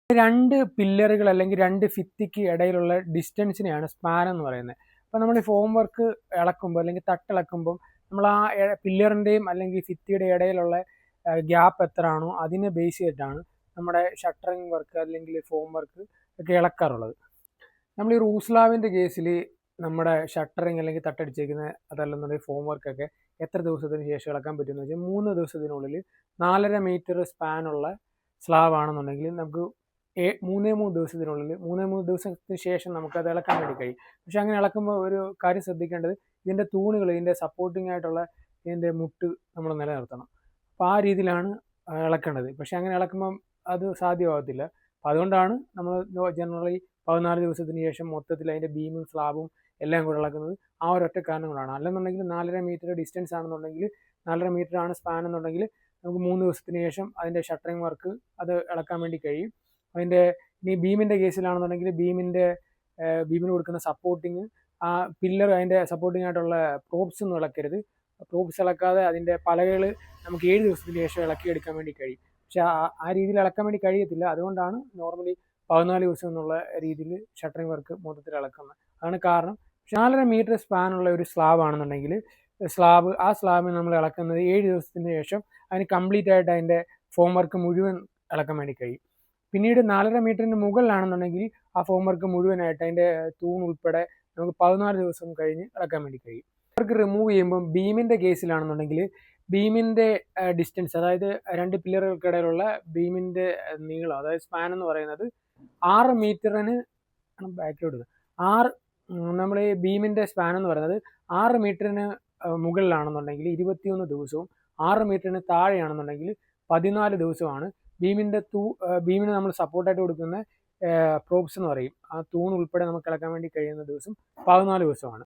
രണ്ട് പില്ലറുകൾ അല്ലെങ്കിൽ രണ്ട് ഭിത്തിക്ക് ഇടയിലുള്ള ഡിസ്റ്റൻസിനെയാണ് സ്പാൻ എന്ന് പറയുന്നത്. അപ്പോൾ നമ്മൾ ഈ ഫോം വർക്ക് ഇളക്കുമ്പോൾ അല്ലെങ്കിൽ തട്ടിളക്കുമ്പോൾ നമ്മൾ ആ പില്ലറിൻ്റെയും അല്ലെങ്കിൽ ഭിത്തിയുടെ ഇടയിലുള്ള ഗ്യാപ്പ് എത്രയാണോ അതിനെ ബേസ് ചെയ്തിട്ടാണ് നമ്മുടെ ഷട്ടറിങ് വർക്ക് അല്ലെങ്കിൽ ഫോം വർക്ക് ഒക്കെ ഇളക്കാറുള്ളത്. നമ്മൾ ഈ റൂസ്ലാവിൻ്റെ കേസിൽ നമ്മുടെ ഷട്ടറിങ് അല്ലെങ്കിൽ തട്ടടിച്ചേക്കുന്ന അതല്ലെന്നുണ്ടെങ്കിൽ ഫോം വർക്കൊക്കെ എത്ര ദിവസത്തിന് ശേഷം ഇളക്കാൻ പറ്റുമെന്ന് വെച്ചാൽ 3 ദിവസത്തിനുള്ളിൽ 4.5 മീറ്റർ സ്പാനുള്ള സ്ലാബ് ആണെന്നുണ്ടെങ്കിൽ നമുക്ക് 3 ദിവസത്തിനുള്ളിൽ 3 ദിവസത്തിന് ശേഷം നമുക്കത് ഇളക്കാൻ വേണ്ടി കഴിയും. പക്ഷെ അങ്ങനെ ഇളക്കുമ്പോൾ ഒരു കാര്യം ശ്രദ്ധിക്കേണ്ടത്, ഇതിൻ്റെ തൂണുകൾ, ഇതിൻ്റെ സപ്പോർട്ടിംഗ് ആയിട്ടുള്ള ഇതിൻ്റെ മുട്ട് നമ്മൾ നിലനിർത്തണം. അപ്പോൾ ആ രീതിയിലാണ് ഇളക്കേണ്ടത്. പക്ഷെ അങ്ങനെ ഇളക്കുമ്പം അത് സാധ്യമാകത്തില്ല. അപ്പോൾ അതുകൊണ്ടാണ് നമ്മൾ ജനറലി 14 ദിവസത്തിന് ശേഷം മൊത്തത്തിൽ അതിൻ്റെ ബീമും സ്ലാബും എല്ലാം കൂടെ ഇളക്കുന്നത്. ആ ഒരൊറ്റ കാരണം കൊണ്ടാണ്. അല്ലെന്നുണ്ടെങ്കിൽ 4.5 മീറ്റർ ഡിസ്റ്റൻസ് ആണെന്നുണ്ടെങ്കിൽ 4.5 മീറ്റർ ആണ് സ്പാൻ എന്നുണ്ടെങ്കിൽ നമുക്ക് 3 ദിവസത്തിന് ശേഷം അതിൻ്റെ ഷട്ടറിങ് വർക്ക് അത് ഇളക്കാൻ വേണ്ടി കഴിയും. അതിൻ്റെ ഇനി ബീമിൻ്റെ കേസിലാണെന്നുണ്ടെങ്കിൽ ബീമിന് കൊടുക്കുന്ന സപ്പോർട്ടിങ്, ആ പില്ലർ, അതിൻ്റെ സപ്പോർട്ടിംഗ് ആയിട്ടുള്ള പ്രോപ്സ് ഒന്നും ഇളക്കരുത്. പ്രോപ്സ് ഇളക്കാതെ അതിൻ്റെ പലകൾ നമുക്ക് 7 ദിവസത്തിന് ശേഷം ഇളക്കിയെടുക്കാൻ വേണ്ടി കഴിയും. പക്ഷെ ആ രീതിയിൽ ഇളക്കാൻ വേണ്ടി കഴിയത്തില്ല. അതുകൊണ്ടാണ് നോർമലി 14 ദിവസം എന്നുള്ള രീതിയിൽ ഷട്ടറിങ് വർക്ക് മൊത്തത്തിൽ ഇളക്കുന്നത്. അതാണ് കാരണം. 4.5 മീറ്റർ സ്പാനുള്ള ഒരു സ്ലാബ് ആണെന്നുണ്ടെങ്കിൽ ആ സ്ലാബ് നമ്മൾ ഇളക്കുന്നത് 7 ദിവസത്തിന് ശേഷം അതിന് കംപ്ലീറ്റ് ആയിട്ട് അതിൻ്റെ ഫോം വർക്ക് മുഴുവൻ ഇളക്കാൻ വേണ്ടി കഴിയും. പിന്നീട് 4.5 മീറ്ററിന് മുകളിലാണെന്നുണ്ടെങ്കിൽ ആ ഫോം വർക്ക് മുഴുവനായിട്ട് അതിൻ്റെ തൂൺ ഉൾപ്പെടെ നമുക്ക് 14 ദിവസം കഴിഞ്ഞ് ഇളക്കാൻ വേണ്ടി കഴിയും. വർക്ക് റിമൂവ് ചെയ്യുമ്പോൾ ബീമിൻ്റെ കേസിലാണെന്നുണ്ടെങ്കിൽ ബീമിൻ്റെ ഡിസ്റ്റൻസ്, അതായത് രണ്ട് പില്ലറുകൾക്കിടയിലുള്ള ബീമിൻ്റെ നീളം, അതായത് സ്പാൻ എന്ന് പറയുന്നത് 6 മീറ്ററിന് ബാക്കിലോട്ട് 6 നമ്മൾ ഈ ബീമിൻ്റെ സ്പാൻ എന്ന് പറയുന്നത് 6 മീറ്ററിന് മുകളിലാണെന്നുണ്ടെങ്കിൽ 21 ദിവസവും 6 മീറ്ററിന് താഴെയാണെന്നുണ്ടെങ്കിൽ 14 ദിവസമാണ് ബീമിന് നമ്മൾ സപ്പോർട്ടായിട്ട് കൊടുക്കുന്ന പ്രോപ്സ് എന്ന് പറയും. ആ തൂൺ ഉൾപ്പെടെ നമുക്ക് ഇളക്കാൻ വേണ്ടി കഴിയുന്ന ദിവസം 14 ദിവസമാണ്.